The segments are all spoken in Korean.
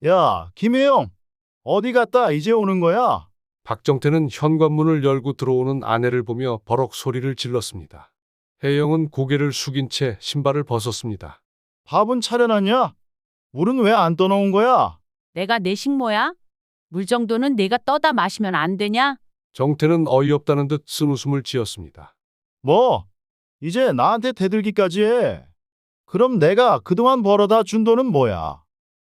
야, 김혜영, 어디 갔다 이제 오는 거야? 박정태는 현관문을 열고 들어오는 아내를 보며 버럭 소리를 질렀습니다. 혜영은 고개를 숙인 채 신발을 벗었습니다. 밥은 차려놨냐? 물은 왜 안 떠놓은 거야? 내가 내 식모야? 물 정도는 내가 떠다 마시면 안 되냐? 정태는 어이없다는 듯 쓴웃음을 지었습니다. 뭐, 이제 나한테 대들기까지 해. 그럼 내가 그동안 벌어다 준 돈은 뭐야?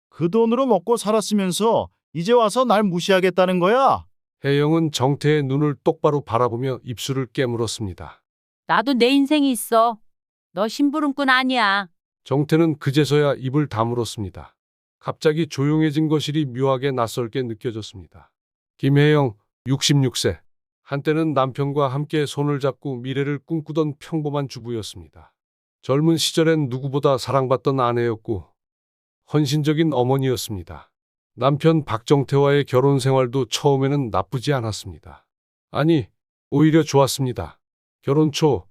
그 돈으로 먹고 살았으면서 이제 와서 날 무시하겠다는 거야? 혜영은 정태의 눈을 똑바로 바라보며 입술을 깨물었습니다. 나도 내 인생이 있어. 너 심부름꾼 아니야. 정태는 그제서야 입을 다물었습니다. 갑자기 조용해진 거실이 묘하게 낯설게 느껴졌습니다. 김혜영, 66세. 한때는 남편과 함께 손을 잡고 미래를 꿈꾸던 평범한 주부였습니다. 젊은 시절엔 누구보다 사랑받던 아내였고 헌신적인 어머니였습니다. 남편 박정태와의 결혼 생활도 처음에는 나쁘지 않았습니다. 아니, 오히려 좋았습니다. 결혼 초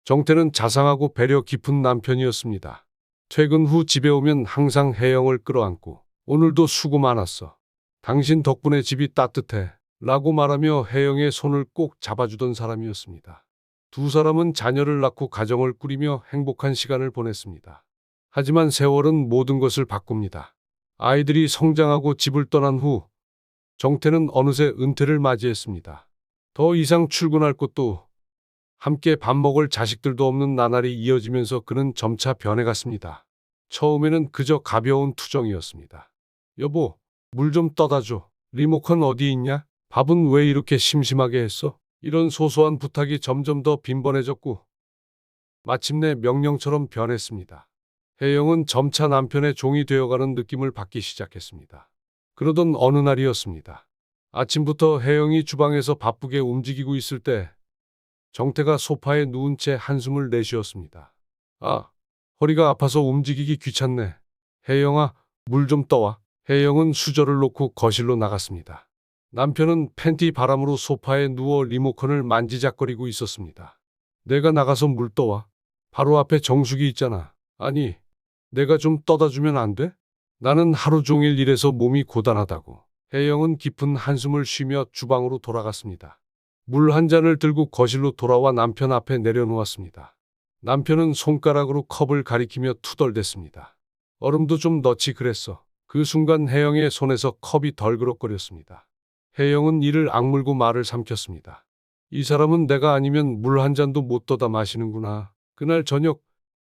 정태는 자상하고 배려 깊은 남편이었습니다. 퇴근 후 집에 오면 항상 혜영을 끌어안고 오늘도 수고 많았어. 당신 덕분에 집이 따뜻해. 라고 말하며 혜영의 손을 꼭 잡아주던 사람이었습니다. 두 사람은 자녀를 낳고 가정을 꾸리며 행복한 시간을 보냈습니다. 하지만 세월은 모든 것을 바꿉니다. 아이들이 성장하고 집을 떠난 후 정태는 어느새 은퇴를 맞이했습니다. 더 이상 출근할 곳도 함께 밥 먹을 자식들도 없는 나날이 이어지면서 그는 점차 변해갔습니다. 처음에는 그저 가벼운 투정이었습니다. 여보, 물 좀 떠다 줘. 리모컨 어디 있냐? 밥은 왜 이렇게 심심하게 했어? 이런 소소한 부탁이 점점 더 빈번해졌고 마침내 명령처럼 변했습니다. 혜영은 점차 남편의 종이 되어가는 느낌을 받기 시작했습니다. 그러던 어느 날이었습니다. 아침부터 혜영이 주방에서 바쁘게 움직이고 있을 때 정태가 소파에 누운 채 한숨을 내쉬었습니다. 아, 허리가 아파서 움직이기 귀찮네. 혜영아, 물 좀 떠와. 혜영은 수저를 놓고 거실로 나갔습니다. 남편은 팬티 바람으로 소파에 누워 리모컨을 만지작거리고 있었습니다. 내가 나가서 물 떠와. 바로 앞에 정수기 있잖아. 아니, 내가 좀 떠다 주면 안 돼? 나는 하루 종일 일해서 몸이 고단하다고. 혜영은 깊은 한숨을 쉬며 주방으로 돌아갔습니다. 물 한 잔을 들고 거실로 돌아와 남편 앞에 내려놓았습니다. 남편은 손가락으로 컵을 가리키며 투덜댔습니다. 얼음도 좀 넣지 그랬어. 그 순간 혜영의 손에서 컵이 덜그럭거렸습니다. 혜영은 이를 악물고 말을 삼켰습니다. 이 사람은 내가 아니면 물 한 잔도 못 떠다 마시는구나. 그날 저녁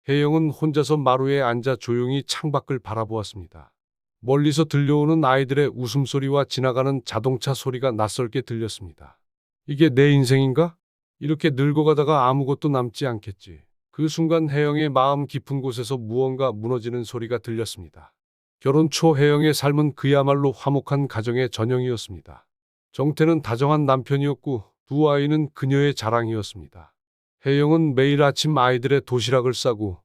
혜영은 혼자서 마루에 앉아 조용히 창밖을 바라보았습니다. 멀리서 들려오는 아이들의 웃음소리와 지나가는 자동차 소리가 낯설게 들렸습니다. 이게 내 인생인가? 이렇게 늙어가다가 아무것도 남지 않겠지. 그 순간 혜영의 마음 깊은 곳에서 무언가 무너지는 소리가 들렸습니다. 결혼 초 혜영의 삶은 그야말로 화목한 가정의 전형이었습니다. 정태는 다정한 남편이었고 두 아이는 그녀의 자랑이었습니다. 혜영은 매일 아침 아이들의 도시락을 싸고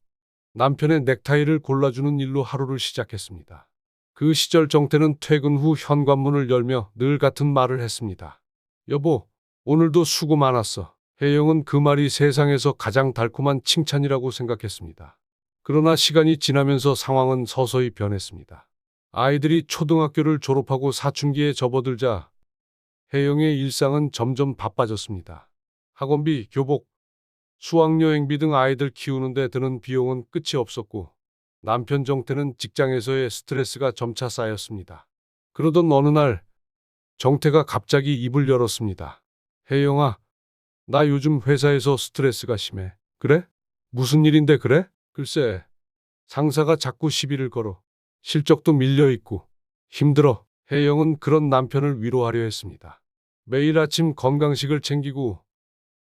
남편의 넥타이를 골라주는 일로 하루를 시작했습니다. 그 시절 정태는 퇴근 후 현관문을 열며 늘 같은 말을 했습니다. 여보, 오늘도 수고 많았어. 혜영은 그 말이 세상에서 가장 달콤한 칭찬이라고 생각했습니다. 그러나 시간이 지나면서 상황은 서서히 변했습니다. 아이들이 초등학교를 졸업하고 사춘기에 접어들자 혜영의 일상은 점점 바빠졌습니다. 학원비, 교복, 수학여행비 등 아이들 키우는데 드는 비용은 끝이 없었고 남편 정태는 직장에서의 스트레스가 점차 쌓였습니다. 그러던 어느 날 정태가 갑자기 입을 열었습니다. 혜영아, 나 요즘 회사에서 스트레스가 심해. 그래? 무슨 일인데 그래? 글쎄, 상사가 자꾸 시비를 걸어. 실적도 밀려있고 힘들어. 혜영은 그런 남편을 위로하려 했습니다. 매일 아침 건강식을 챙기고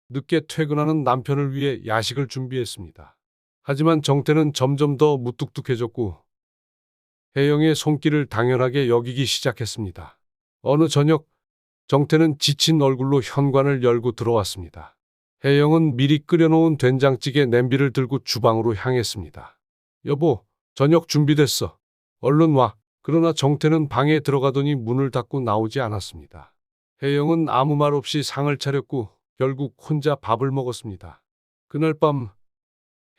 늦게 퇴근하는 남편을 위해 야식을 준비했습니다. 하지만 정태는 점점 더 무뚝뚝해졌고 혜영의 손길을 당연하게 여기기 시작했습니다. 어느 저녁 정태는 지친 얼굴로 현관을 열고 들어왔습니다. 혜영은 미리 끓여놓은 된장찌개 냄비를 들고 주방으로 향했습니다. 여보, 저녁 준비됐어. 얼른 와. 그러나 정태는 방에 들어가더니 문을 닫고 나오지 않았습니다. 혜영은 아무 말 없이 상을 차렸고 결국 혼자 밥을 먹었습니다. 그날 밤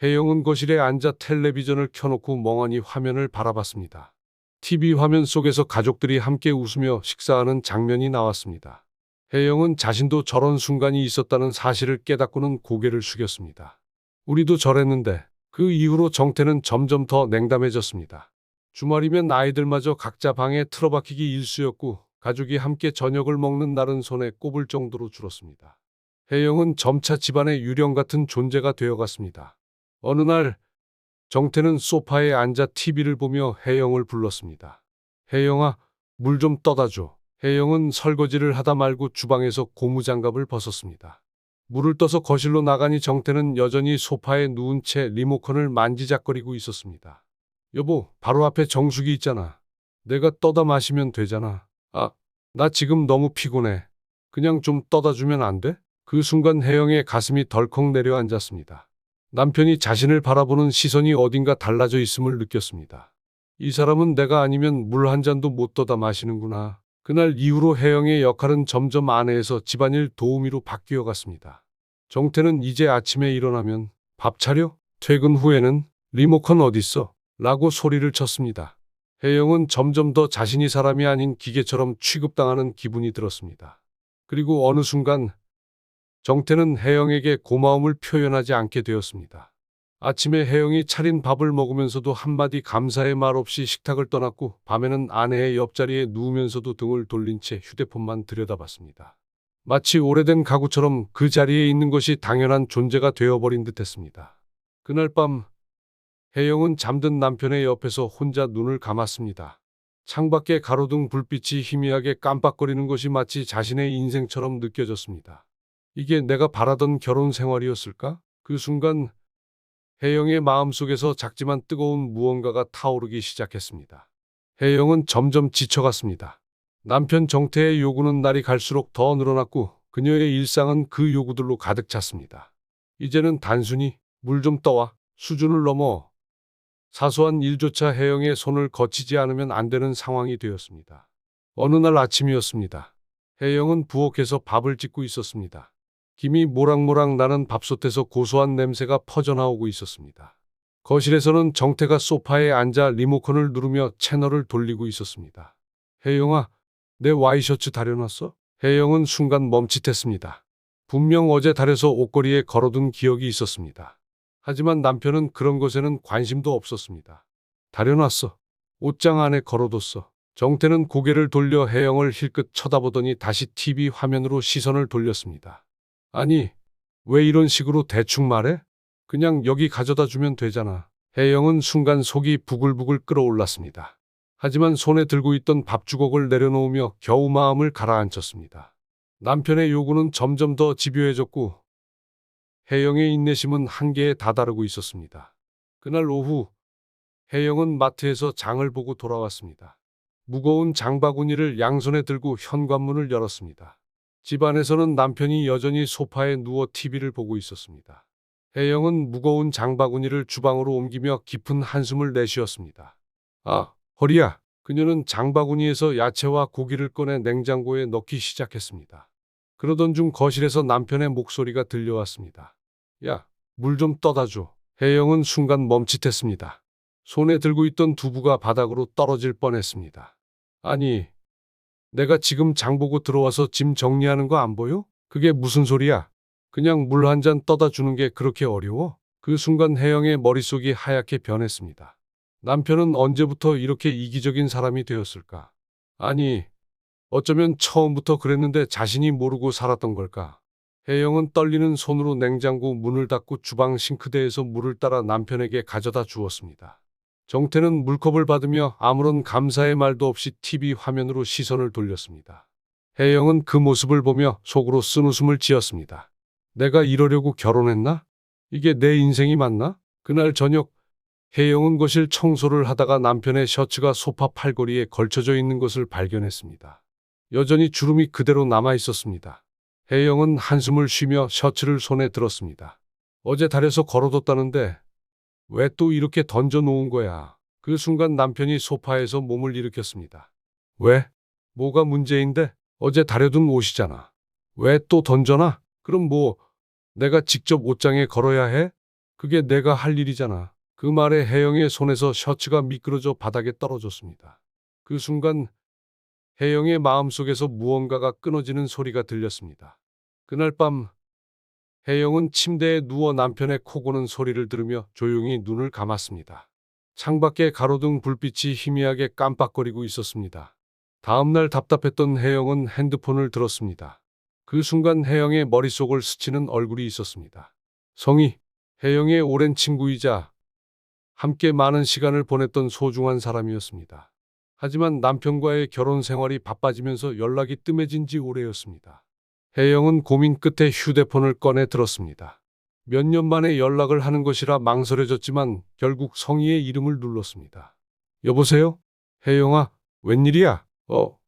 혜영은 거실에 앉아 텔레비전을 켜놓고 멍하니 화면을 바라봤습니다. TV 화면 속에서 가족들이 함께 웃으며 식사하는 장면이 나왔습니다. 혜영은 자신도 저런 순간이 있었다는 사실을 깨닫고는 고개를 숙였습니다. 우리도 저랬는데. 그 이후로 정태는 점점 더 냉담해졌습니다. 주말이면 아이들마저 각자 방에 틀어박히기 일쑤였고 가족이 함께 저녁을 먹는 날은 손에 꼽을 정도로 줄었습니다. 혜영은 점차 집안의 유령 같은 존재가 되어갔습니다. 어느 날 정태는 소파에 앉아 TV를 보며 혜영을 불렀습니다. 혜영아, 물 좀 떠다 줘. 혜영은 설거지를 하다 말고 주방에서 고무장갑을 벗었습니다. 물을 떠서 거실로 나가니 정태는 여전히 소파에 누운 채 리모컨을 만지작거리고 있었습니다. 여보, 바로 앞에 정수기 있잖아. 내가 떠다 마시면 되잖아. 아, 나 지금 너무 피곤해. 그냥 좀 떠다 주면 안 돼? 그 순간 혜영의 가슴이 덜컥 내려앉았습니다. 남편이 자신을 바라보는 시선이 어딘가 달라져 있음을 느꼈습니다. 이 사람은 내가 아니면 물 한 잔도 못 떠다 마시는구나. 그날 이후로 혜영의 역할은 점점 아내에서 집안일 도우미로 바뀌어 갔습니다. 정태는 이제 아침에 일어나면 밥 차려? 퇴근 후에는 리모컨 어딨어? 라고 소리를 쳤습니다. 혜영은 점점 더 자신이 사람이 아닌 기계처럼 취급당하는 기분이 들었습니다. 그리고 어느 순간 정태는 혜영에게 고마움을 표현하지 않게 되었습니다. 아침에 혜영이 차린 밥을 먹으면서도 한마디 감사의 말 없이 식탁을 떠났고 밤에는 아내의 옆자리에 누우면서도 등을 돌린 채 휴대폰만 들여다봤습니다. 마치 오래된 가구처럼 그 자리에 있는 것이 당연한 존재가 되어버린 듯했습니다. 그날 밤 혜영은 잠든 남편의 옆에서 혼자 눈을 감았습니다. 창밖에 가로등 불빛이 희미하게 깜빡거리는 것이 마치 자신의 인생처럼 느껴졌습니다. 이게 내가 바라던 결혼 생활이었을까? 그 순간 혜영의 마음속에서 작지만 뜨거운 무언가가 타오르기 시작했습니다. 혜영은 점점 지쳐갔습니다. 남편 정태의 요구는 날이 갈수록 더 늘어났고 그녀의 일상은 그 요구들로 가득 찼습니다. 이제는 단순히 물 좀 떠와 수준을 넘어 사소한 일조차 혜영의 손을 거치지 않으면 안 되는 상황이 되었습니다. 어느 날 아침이었습니다. 혜영은 부엌에서 밥을 짓고 있었습니다. 김이 모락모락 나는 밥솥에서 고소한 냄새가 퍼져나오고 있었습니다. 거실에서는 정태가 소파에 앉아 리모컨을 누르며 채널을 돌리고 있었습니다. 혜영아, 내 와이셔츠 다려놨어? 혜영은 순간 멈칫했습니다. 분명 어제 다려서 옷걸이에 걸어둔 기억이 있었습니다. 하지만 남편은 그런 것에는 관심도 없었습니다. 다려놨어. 옷장 안에 걸어뒀어. 정태는 고개를 돌려 혜영을 힐끗 쳐다보더니 다시 TV 화면으로 시선을 돌렸습니다. 아니, 왜 이런 식으로 대충 말해? 그냥 여기 가져다 주면 되잖아. 혜영은 순간 속이 부글부글 끓어올랐습니다. 하지만 손에 들고 있던 밥주걱을 내려놓으며 겨우 마음을 가라앉혔습니다. 남편의 요구는 점점 더 집요해졌고 혜영의 인내심은 한계에 다다르고 있었습니다. 그날 오후 혜영은 마트에서 장을 보고 돌아왔습니다. 무거운 장바구니를 양손에 들고 현관문을 열었습니다. 집 안에서는 남편이 여전히 소파에 누워 TV를 보고 있었습니다. 혜영은 무거운 장바구니를 주방으로 옮기며 깊은 한숨을 내쉬었습니다. 아, 허리야. 그녀는 장바구니에서 야채와 고기를 꺼내 냉장고에 넣기 시작했습니다. 그러던 중 거실에서 남편의 목소리가 들려왔습니다. 야, 물 좀 떠다 줘. 혜영은 순간 멈칫했습니다. 손에 들고 있던 두부가 바닥으로 떨어질 뻔했습니다. 아니, 내가 지금 장 보고 들어와서 짐 정리하는 거 안 보여? 그게 무슨 소리야? 그냥 물 한 잔 떠다 주는 게 그렇게 어려워? 그 순간 혜영의 머릿속이 하얗게 변했습니다. 남편은 언제부터 이렇게 이기적인 사람이 되었을까? 아니, 어쩌면 처음부터 그랬는데 자신이 모르고 살았던 걸까? 혜영은 떨리는 손으로 냉장고 문을 닫고 주방 싱크대에서 물을 따라 남편에게 가져다 주었습니다. 정태는 물컵을 받으며 아무런 감사의 말도 없이 TV 화면으로 시선을 돌렸습니다. 혜영은 그 모습을 보며 속으로 쓴웃음을 지었습니다. 내가 이러려고 결혼했나? 이게 내 인생이 맞나? 그날 저녁 혜영은 거실 청소를 하다가 남편의 셔츠가 소파 팔걸이에 걸쳐져 있는 것을 발견했습니다. 여전히 주름이 그대로 남아 있었습니다. 혜영은 한숨을 쉬며 셔츠를 손에 들었습니다. 어제 다려서 걸어뒀다는데 왜 또 이렇게 던져놓은 거야? 그 순간 남편이 소파에서 몸을 일으켰습니다. 왜? 뭐가 문제인데? 어제 다려둔 옷이잖아. 왜 또 던져놔? 그럼 뭐 내가 직접 옷장에 걸어야 해? 그게 내가 할 일이잖아. 그 말에 혜영의 손에서 셔츠가 미끄러져 바닥에 떨어졌습니다. 그 순간 혜영의 마음속에서 무언가가 끊어지는 소리가 들렸습니다. 그날 밤 혜영은 침대에 누워 남편의 코 고는 소리를 들으며 조용히 눈을 감았습니다. 창밖에 가로등 불빛이 희미하게 깜빡거리고 있었습니다. 다음날 답답했던 혜영은 핸드폰을 들었습니다. 그 순간 혜영의 머릿속을 스치는 얼굴이 있었습니다. 성희, 혜영의 오랜 친구이자 함께 많은 시간을 보냈던 소중한 사람이었습니다. 하지만 남편과의 결혼 생활이 바빠지면서 연락이 뜸해진 지 오래였습니다. 혜영은 고민 끝에 휴대폰을 꺼내 들었습니다. 몇 년 만에 연락을 하는 것이라 망설여졌지만 결국 성희의 이름을 눌렀습니다. 여보세요? 혜영아, 웬일이야?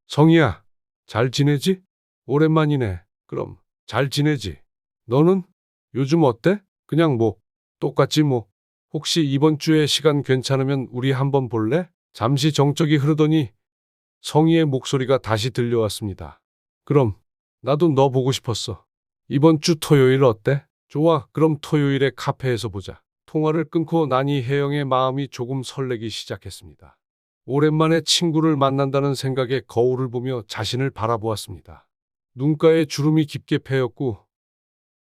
성희야, 잘 지내지? 오랜만이네. 그럼 잘 지내지? 너는? 요즘 어때? 그냥 뭐, 똑같지 뭐. 혹시 이번 주에 시간 괜찮으면 우리 한번 볼래? 잠시 정적이 흐르더니 성희의 목소리가 다시 들려왔습니다. 그럼, 나도 너 보고 싶었어. 이번 주 토요일 어때? 좋아, 그럼 토요일에 카페에서 보자. 통화를 끊고 나니 혜영의 마음이 조금 설레기 시작했습니다. 오랜만에 친구를 만난다는 생각에 거울을 보며 자신을 바라보았습니다. 눈가에 주름이 깊게 패였고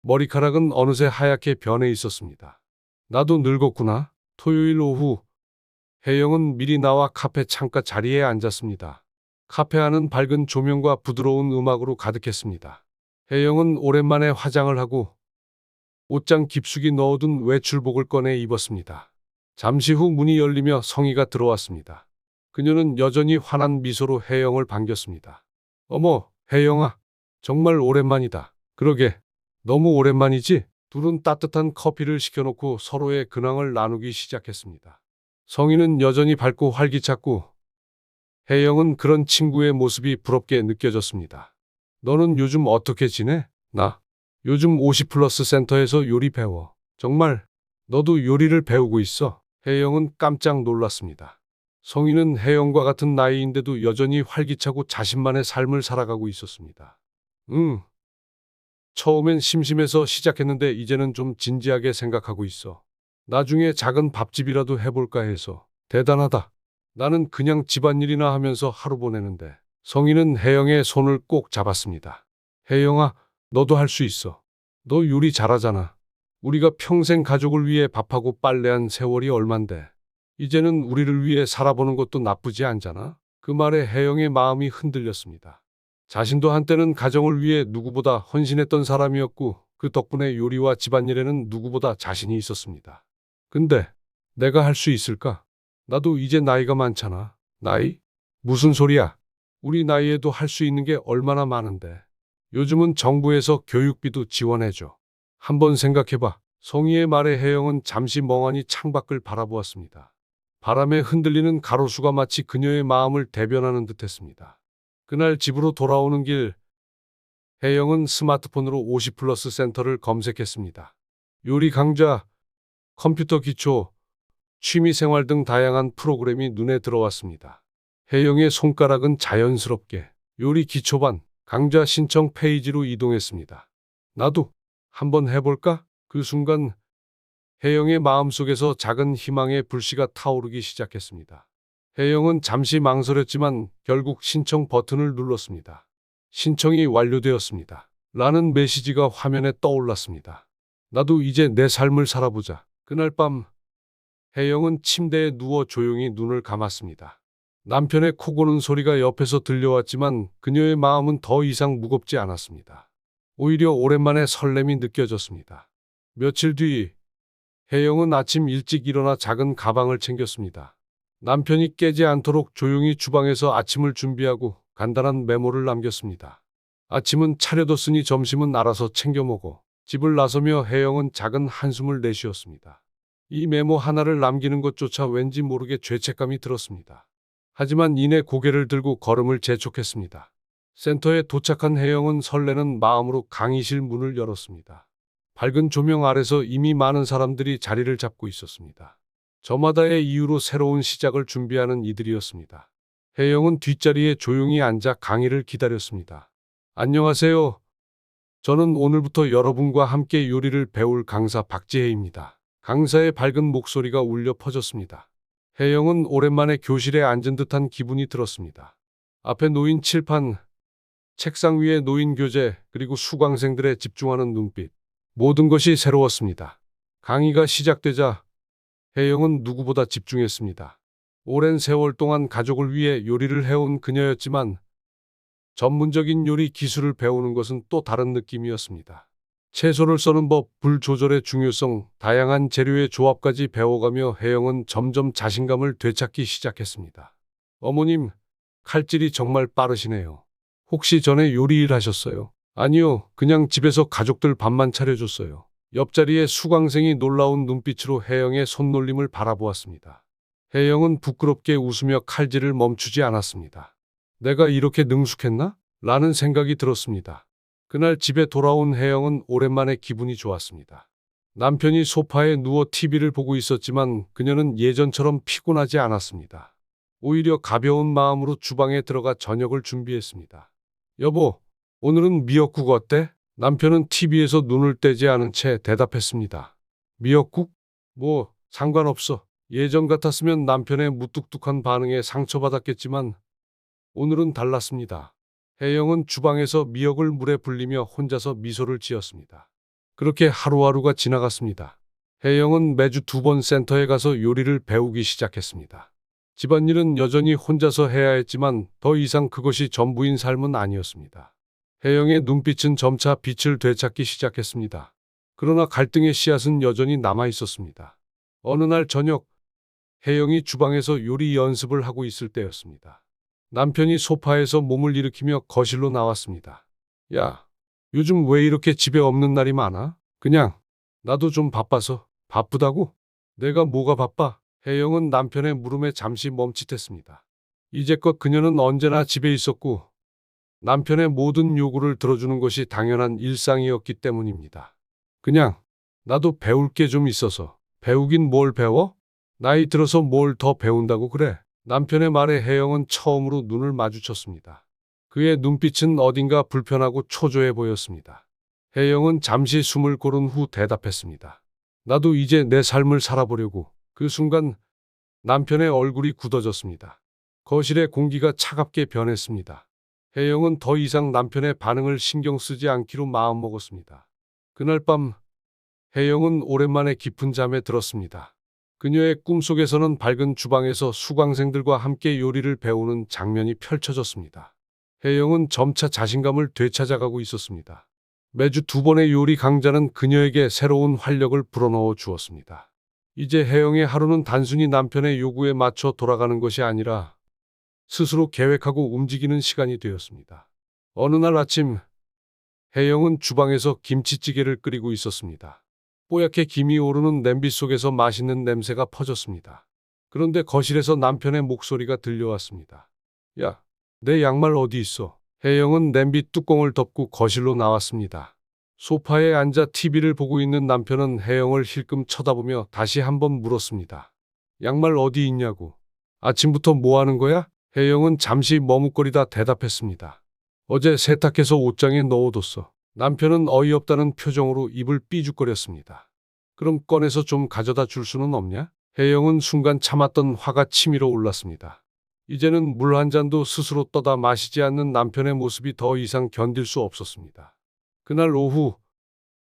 머리카락은 어느새 하얗게 변해 있었습니다. 나도 늙었구나. 토요일 오후 혜영은 미리 나와 카페 창가 자리에 앉았습니다. 카페 안은 밝은 조명과 부드러운 음악으로 가득했습니다. 혜영은 오랜만에 화장을 하고 옷장 깊숙이 넣어둔 외출복을 꺼내 입었습니다. 잠시 후 문이 열리며 성희가 들어왔습니다. 그녀는 여전히 환한 미소로 혜영을 반겼습니다. 어머, 혜영아, 정말 오랜만이다. 그러게, 너무 오랜만이지? 둘은 따뜻한 커피를 시켜놓고 서로의 근황을 나누기 시작했습니다. 성희는 여전히 밝고 활기찼고 혜영은 그런 친구의 모습이 부럽게 느껴졌습니다. 너는 요즘 어떻게 지내? 나 요즘 50플러스 센터에서 요리 배워. 정말 너도 요리를 배우고 있어? 혜영은 깜짝 놀랐습니다. 성희는 혜영과 같은 나이인데도 여전히 활기차고 자신만의 삶을 살아가고 있었습니다. 처음엔 심심해서 시작했는데 이제는 좀 진지하게 생각하고 있어. 나중에 작은 밥집이라도 해볼까 해서. 대단하다. 나는 그냥 집안일이나 하면서 하루 보내는데. 성희는 혜영의 손을 꼭 잡았습니다. 혜영아, 너도 할 수 있어. 너 요리 잘하잖아. 우리가 평생 가족을 위해 밥하고 빨래한 세월이 얼만데. 이제는 우리를 위해 살아보는 것도 나쁘지 않잖아. 그 말에 혜영의 마음이 흔들렸습니다. 자신도 한때는 가정을 위해 누구보다 헌신했던 사람이었고 그 덕분에 요리와 집안일에는 누구보다 자신이 있었습니다. 근데 내가 할 수 있을까? 나도 이제 나이가 많잖아. 나이? 무슨 소리야? 우리 나이에도 할 수 있는 게 얼마나 많은데. 요즘은 정부에서 교육비도 지원해줘. 한번 생각해봐. 성희의 말에 혜영은 잠시 멍하니 창밖을 바라보았습니다. 바람에 흔들리는 가로수가 마치 그녀의 마음을 대변하는 듯했습니다. 그날 집으로 돌아오는 길, 혜영은 스마트폰으로 50플러스 센터를 검색했습니다. 요리 강좌, 컴퓨터 기초, 취미생활 등 다양한 프로그램이 눈에 들어왔습니다. 혜영의 손가락은 자연스럽게 요리 기초반 강좌 신청 페이지로 이동했습니다. 나도 한번 해볼까? 그 순간 혜영의 마음속에서 작은 희망의 불씨가 타오르기 시작했습니다. 혜영은 잠시 망설였지만 결국 신청 버튼을 눌렀습니다. 신청이 완료되었습니다. 라는 메시지가 화면에 떠올랐습니다. 나도 이제 내 삶을 살아보자. 그날 밤 혜영은 침대에 누워 조용히 눈을 감았습니다. 남편의 코 고는 소리가 옆에서 들려왔지만 그녀의 마음은 더 이상 무겁지 않았습니다. 오히려 오랜만에 설렘이 느껴졌습니다. 며칠 뒤 혜영은 아침 일찍 일어나 작은 가방을 챙겼습니다. 남편이 깨지 않도록 조용히 주방에서 아침을 준비하고 간단한 메모를 남겼습니다. 아침은 차려뒀으니 점심은 알아서 챙겨 먹어. 집을 나서며 혜영은 작은 한숨을 내쉬었습니다. 이 메모 하나를 남기는 것조차 왠지 모르게 죄책감이 들었습니다. 하지만 이내 고개를 들고 걸음을 재촉했습니다. 센터에 도착한 혜영은 설레는 마음으로 강의실 문을 열었습니다. 밝은 조명 아래서 이미 많은 사람들이 자리를 잡고 있었습니다. 저마다의 이유로 새로운 시작을 준비하는 이들이었습니다. 혜영은 뒷자리에 조용히 앉아 강의를 기다렸습니다. 안녕하세요. 저는 오늘부터 여러분과 함께 요리를 배울 강사 박지혜입니다. 강사의 밝은 목소리가 울려 퍼졌습니다. 혜영은 오랜만에 교실에 앉은 듯한 기분이 들었습니다. 앞에 놓인 칠판, 책상 위에 놓인 교재, 그리고 수강생들의 집중하는 눈빛. 모든 것이 새로웠습니다. 강의가 시작되자 혜영은 누구보다 집중했습니다. 오랜 세월 동안 가족을 위해 요리를 해온 그녀였지만 전문적인 요리 기술을 배우는 것은 또 다른 느낌이었습니다. 채소를 써는 법, 불 조절의 중요성, 다양한 재료의 조합까지 배워가며 혜영은 점점 자신감을 되찾기 시작했습니다. 어머님, 칼질이 정말 빠르시네요. 혹시 전에 요리 일 하셨어요? 아니요, 그냥 집에서 가족들 밥만 차려줬어요. 옆자리에 수강생이 놀라운 눈빛으로 혜영의 손놀림을 바라보았습니다. 혜영은 부끄럽게 웃으며 칼질을 멈추지 않았습니다. 내가 이렇게 능숙했나? 라는 생각이 들었습니다. 그날 집에 돌아온 혜영은 오랜만에 기분이 좋았습니다. 남편이 소파에 누워 TV를 보고 있었지만 그녀는 예전처럼 피곤하지 않았습니다. 오히려 가벼운 마음으로 주방에 들어가 저녁을 준비했습니다. 여보, 오늘은 미역국 어때? 남편은 TV에서 눈을 떼지 않은 채 대답했습니다. 미역국? 뭐, 상관없어. 예전 같았으면 남편의 무뚝뚝한 반응에 상처받았겠지만 오늘은 달랐습니다. 혜영은 주방에서 미역을 물에 불리며 혼자서 미소를 지었습니다. 그렇게 하루하루가 지나갔습니다. 혜영은 매주 2번 센터에 가서 요리를 배우기 시작했습니다. 집안일은 여전히 혼자서 해야 했지만 더 이상 그것이 전부인 삶은 아니었습니다. 혜영의 눈빛은 점차 빛을 되찾기 시작했습니다. 그러나 갈등의 씨앗은 여전히 남아 있었습니다. 어느 날 저녁, 혜영이 주방에서 요리 연습을 하고 있을 때였습니다. 남편이 소파에서 몸을 일으키며 거실로 나왔습니다. 야, 요즘 왜 이렇게 집에 없는 날이 많아? 그냥, 나도 좀 바빠서. 바쁘다고? 내가 뭐가 바빠? 혜영은 남편의 물음에 잠시 멈칫했습니다. 이제껏 그녀는 언제나 집에 있었고 남편의 모든 요구를 들어주는 것이 당연한 일상이었기 때문입니다. 그냥 나도 배울 게 좀 있어서. 배우긴 뭘 배워? 나이 들어서 뭘 더 배운다고 그래? 남편의 말에 혜영은 처음으로 눈을 마주쳤습니다. 그의 눈빛은 어딘가 불편하고 초조해 보였습니다. 혜영은 잠시 숨을 고른 후 대답했습니다. 나도 이제 내 삶을 살아보려고. 그 순간 남편의 얼굴이 굳어졌습니다. 거실의 공기가 차갑게 변했습니다. 혜영은 더 이상 남편의 반응을 신경 쓰지 않기로 마음먹었습니다. 그날 밤 혜영은 오랜만에 깊은 잠에 들었습니다. 그녀의 꿈속에서는 밝은 주방에서 수강생들과 함께 요리를 배우는 장면이 펼쳐졌습니다. 혜영은 점차 자신감을 되찾아가고 있었습니다. 매주 2번의 요리 강좌는 그녀에게 새로운 활력을 불어넣어 주었습니다. 이제 혜영의 하루는 단순히 남편의 요구에 맞춰 돌아가는 것이 아니라 스스로 계획하고 움직이는 시간이 되었습니다. 어느 날 아침, 혜영은 주방에서 김치찌개를 끓이고 있었습니다. 뽀얗게 김이 오르는 냄비 속에서 맛있는 냄새가 퍼졌습니다. 그런데 거실에서 남편의 목소리가 들려왔습니다. 야, 내 양말 어디 있어? 혜영은 냄비 뚜껑을 덮고 거실로 나왔습니다. 소파에 앉아 TV를 보고 있는 남편은 혜영을 힐끔 쳐다보며 다시 한번 물었습니다. 양말 어디 있냐고. 아침부터 뭐 하는 거야? 혜영은 잠시 머뭇거리다 대답했습니다. 어제 세탁해서 옷장에 넣어뒀어. 남편은 어이없다는 표정으로 입을 삐죽거렸습니다. 그럼 꺼내서 좀 가져다 줄 수는 없냐? 혜영은 순간 참았던 화가 치밀어 올랐습니다. 이제는 물 한 잔도 스스로 떠다 마시지 않는 남편의 모습이 더 이상 견딜 수 없었습니다. 그날 오후,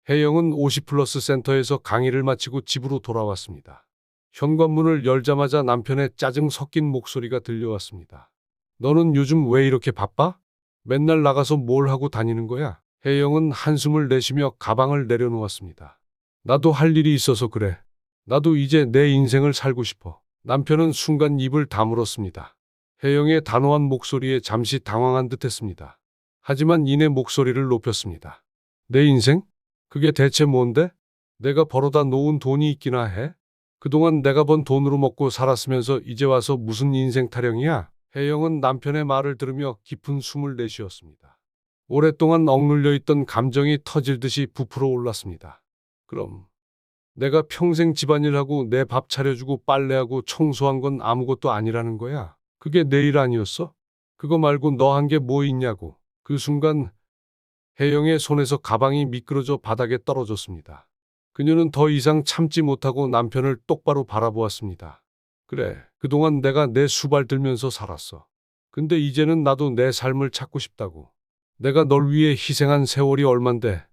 혜영은 50플러스 센터에서 강의를 마치고 집으로 돌아왔습니다. 현관문을 열자마자 남편의 짜증 섞인 목소리가 들려왔습니다. 너는 요즘 왜 이렇게 바빠? 맨날 나가서 뭘 하고 다니는 거야? 혜영은 한숨을 내쉬며 가방을 내려놓았습니다. 나도 할 일이 있어서 그래. 나도 이제 내 인생을 살고 싶어. 남편은 순간 입을 다물었습니다. 혜영의 단호한 목소리에 잠시 당황한 듯했습니다. 하지만 이내 목소리를 높였습니다. 내 인생? 그게 대체 뭔데? 내가 벌어다 놓은 돈이 있기나 해? 그동안 내가 번 돈으로 먹고 살았으면서 이제 와서 무슨 인생 타령이야? 혜영은 남편의 말을 들으며 깊은 숨을 내쉬었습니다. 오랫동안 억눌려 있던 감정이 터질 듯이 부풀어 올랐습니다. 그럼 내가 평생 집안일하고 내 밥 차려주고 빨래하고 청소한 건 아무것도 아니라는 거야? 그게 내 일 아니었어? 그거 말고 너 한 게 뭐 있냐고. 그 순간 혜영의 손에서 가방이 미끄러져 바닥에 떨어졌습니다. 그녀는 더 이상 참지 못하고 남편을 똑바로 바라보았습니다. 그래, 그동안 내가 내 수발 들면서 살았어. 근데 이제는 나도 내 삶을 찾고 싶다고. 내가 널 위해 희생한 세월이 얼만데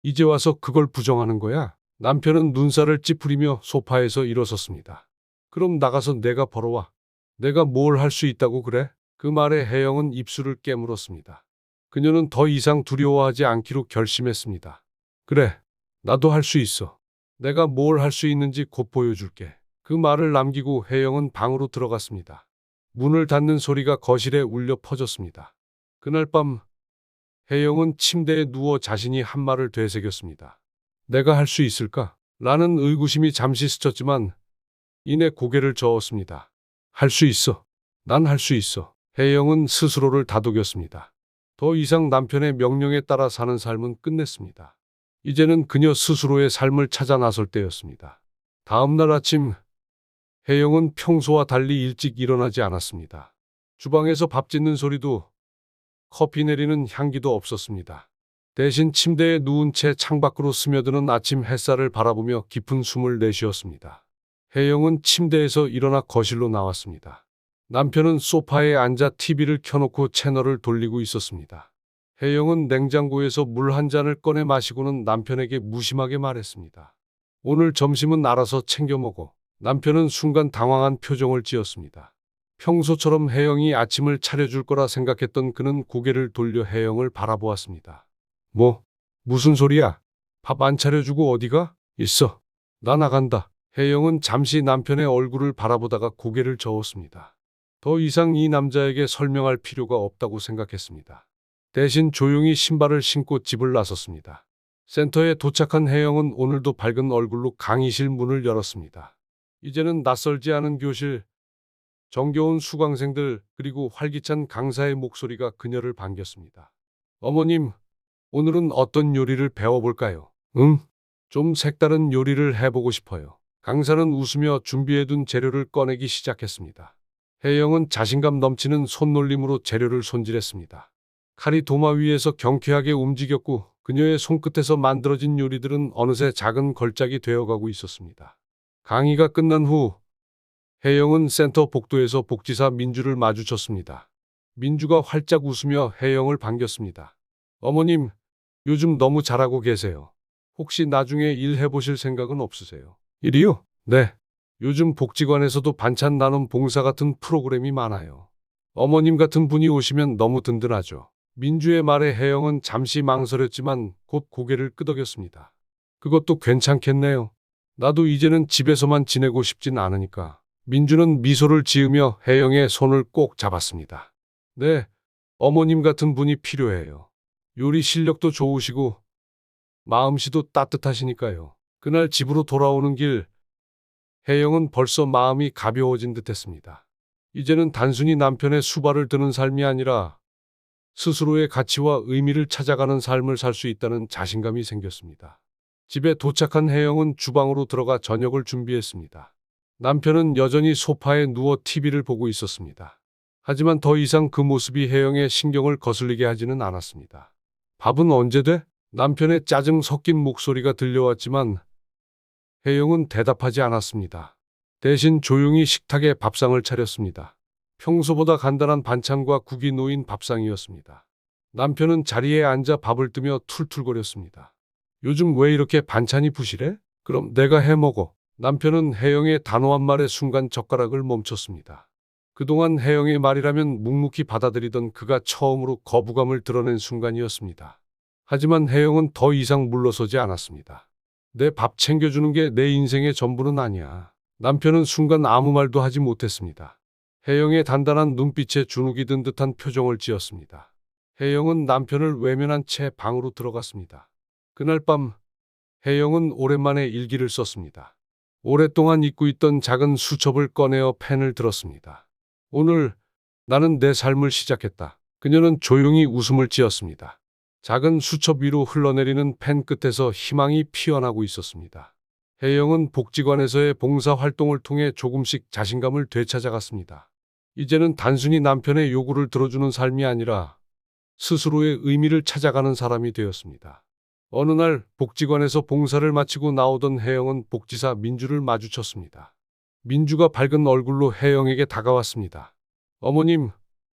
이제 와서 그걸 부정하는 거야? 남편은 눈살을 찌푸리며 소파에서 일어섰습니다. 그럼 나가서 내가 벌어와. 내가 뭘 할 수 있다고 그래? 그 말에 혜영은 입술을 깨물었습니다. 그녀는 더 이상 두려워하지 않기로 결심했습니다. 그래, 나도 할 수 있어. 내가 뭘 할 수 있는지 곧 보여줄게. 그 말을 남기고 혜영은 방으로 들어갔습니다. 문을 닫는 소리가 거실에 울려 퍼졌습니다. 그날 밤 혜영은 침대에 누워 자신이 한 말을 되새겼습니다. 내가 할 수 있을까? 라는 의구심이 잠시 스쳤지만 이내 고개를 저었습니다. 할 수 있어. 난 할 수 있어. 혜영은 스스로를 다독였습니다. 더 이상 남편의 명령에 따라 사는 삶은 끝냈습니다. 이제는 그녀 스스로의 삶을 찾아 나설 때였습니다. 다음 날 아침 혜영은 평소와 달리 일찍 일어나지 않았습니다. 주방에서 밥 짓는 소리도 커피 내리는 향기도 없었습니다. 대신 침대에 누운 채 창밖으로 스며드는 아침 햇살을 바라보며 깊은 숨을 내쉬었습니다. 혜영은 침대에서 일어나 거실로 나왔습니다. 남편은 소파에 앉아 TV를 켜놓고 채널을 돌리고 있었습니다. 혜영은 냉장고에서 물 한 잔을 꺼내 마시고는 남편에게 무심하게 말했습니다. 오늘 점심은 알아서 챙겨 먹어. 남편은 순간 당황한 표정을 지었습니다. 평소처럼 혜영이 아침을 차려줄 거라 생각했던 그는 고개를 돌려 혜영을 바라보았습니다. 무슨 소리야? 밥 안 차려주고 어디가? 있어. 나 나간다. 혜영은 잠시 남편의 얼굴을 바라보다가 고개를 저었습니다. 더 이상 이 남자에게 설명할 필요가 없다고 생각했습니다. 대신 조용히 신발을 신고 집을 나섰습니다. 센터에 도착한 혜영은 오늘도 밝은 얼굴로 강의실 문을 열었습니다. 이제는 낯설지 않은 교실, 정겨운 수강생들 그리고 활기찬 강사의 목소리가 그녀를 반겼습니다. 어머님, 오늘은 어떤 요리를 배워볼까요? 좀 색다른 요리를 해보고 싶어요. 강사는 웃으며 준비해둔 재료를 꺼내기 시작했습니다. 혜영은 자신감 넘치는 손놀림으로 재료를 손질했습니다. 칼이 도마 위에서 경쾌하게 움직였고 그녀의 손끝에서 만들어진 요리들은 어느새 작은 걸작이 되어가고 있었습니다. 강의가 끝난 후 혜영은 센터 복도에서 복지사 민주를 마주쳤습니다. 민주가 활짝 웃으며 혜영을 반겼습니다. 어머님, 요즘 너무 잘하고 계세요. 혹시 나중에 일 해보실 생각은 없으세요? 일이요? 네. 요즘 복지관에서도 반찬 나눔 봉사 같은 프로그램이 많아요. 어머님 같은 분이 오시면 너무 든든하죠. 민주의 말에 혜영은 잠시 망설였지만 곧 고개를 끄덕였습니다. 그것도 괜찮겠네요. 나도 이제는 집에서만 지내고 싶진 않으니까. 민주는 미소를 지으며 혜영의 손을 꼭 잡았습니다. 네, 어머님 같은 분이 필요해요. 요리 실력도 좋으시고 마음씨도 따뜻하시니까요. 그날 집으로 돌아오는 길 혜영은 벌써 마음이 가벼워진 듯했습니다. 이제는 단순히 남편의 수발을 드는 삶이 아니라 스스로의 가치와 의미를 찾아가는 삶을 살 수 있다는 자신감이 생겼습니다. 집에 도착한 혜영은 주방으로 들어가 저녁을 준비했습니다. 남편은 여전히 소파에 누워 TV를 보고 있었습니다. 하지만 더 이상 그 모습이 혜영의 신경을 거슬리게 하지는 않았습니다. 밥은 언제 돼? 남편의 짜증 섞인 목소리가 들려왔지만 혜영은 대답하지 않았습니다. 대신 조용히 식탁에 밥상을 차렸습니다. 평소보다 간단한 반찬과 국이 놓인 밥상이었습니다. 남편은 자리에 앉아 밥을 뜨며 툴툴거렸습니다. 요즘 왜 이렇게 반찬이 부실해? 그럼 내가 해 먹어. 남편은 혜영의 단호한 말에 순간 젓가락을 멈췄습니다. 그동안 혜영의 말이라면 묵묵히 받아들이던 그가 처음으로 거부감을 드러낸 순간이었습니다. 하지만 혜영은 더 이상 물러서지 않았습니다. 내 밥 챙겨주는 게 내 인생의 전부는 아니야. 남편은 순간 아무 말도 하지 못했습니다. 혜영의 단단한 눈빛에 주눅이 든 듯한 표정을 지었습니다. 혜영은 남편을 외면한 채 방으로 들어갔습니다. 그날 밤 혜영은 오랜만에 일기를 썼습니다. 오랫동안 잊고 있던 작은 수첩을 꺼내어 펜을 들었습니다. 오늘 나는 내 삶을 시작했다. 그녀는 조용히 웃음을 지었습니다. 작은 수첩 위로 흘러내리는 펜 끝에서 희망이 피어나고 있었습니다. 혜영은 복지관에서의 봉사 활동을 통해 조금씩 자신감을 되찾아갔습니다. 이제는 단순히 남편의 요구를 들어주는 삶이 아니라 스스로의 의미를 찾아가는 사람이 되었습니다. 어느 날 복지관에서 봉사를 마치고 나오던 혜영은 복지사 민주를 마주쳤습니다. 민주가 밝은 얼굴로 혜영에게 다가왔습니다. 어머님,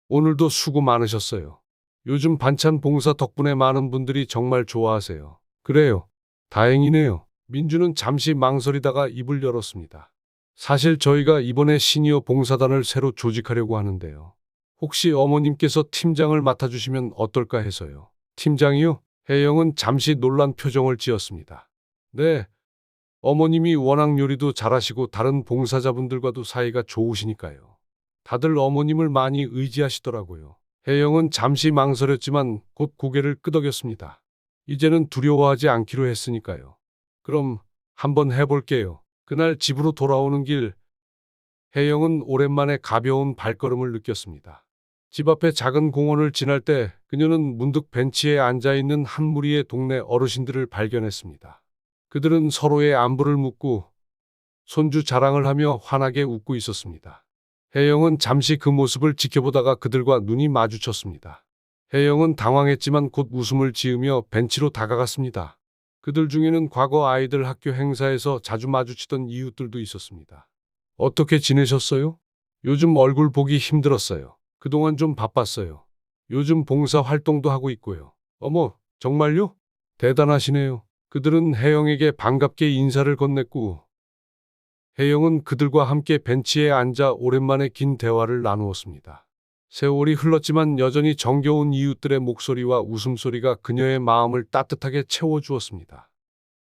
오늘도 수고 많으셨어요. 요즘 반찬 봉사 덕분에 많은 분들이 정말 좋아하세요. 그래요. 다행이네요. 민주는 잠시 망설이다가 입을 열었습니다. 사실 저희가 이번에 시니어 봉사단을 새로 조직하려고 하는데요. 혹시 어머님께서 팀장을 맡아주시면 어떨까 해서요. 팀장이요? 혜영은 잠시 놀란 표정을 지었습니다. 네. 어머님이 워낙 요리도 잘하시고 다른 봉사자분들과도 사이가 좋으시니까요. 다들 어머님을 많이 의지하시더라고요. 혜영은 잠시 망설였지만 곧 고개를 끄덕였습니다. 이제는 두려워하지 않기로 했으니까요. 그럼 한번 해볼게요. 그날 집으로 돌아오는 길, 혜영은 오랜만에 가벼운 발걸음을 느꼈습니다. 집 앞에 작은 공원을 지날 때 그녀는 문득 벤치에 앉아있는 한 무리의 동네 어르신들을 발견했습니다. 그들은 서로의 안부를 묻고 손주 자랑을 하며 환하게 웃고 있었습니다. 혜영은 잠시 그 모습을 지켜보다가 그들과 눈이 마주쳤습니다. 혜영은 당황했지만 곧 웃음을 지으며 벤치로 다가갔습니다. 그들 중에는 과거 아이들 학교 행사에서 자주 마주치던 이웃들도 있었습니다. 어떻게 지내셨어요? 요즘 얼굴 보기 힘들었어요. 그동안 좀 바빴어요. 요즘 봉사 활동도 하고 있고요. 어머, 정말요? 대단하시네요. 그들은 혜영에게 반갑게 인사를 건넸고 혜영은 그들과 함께 벤치에 앉아 오랜만에 긴 대화를 나누었습니다. 세월이 흘렀지만 여전히 정겨운 이웃들의 목소리와 웃음소리가 그녀의 마음을 따뜻하게 채워주었습니다.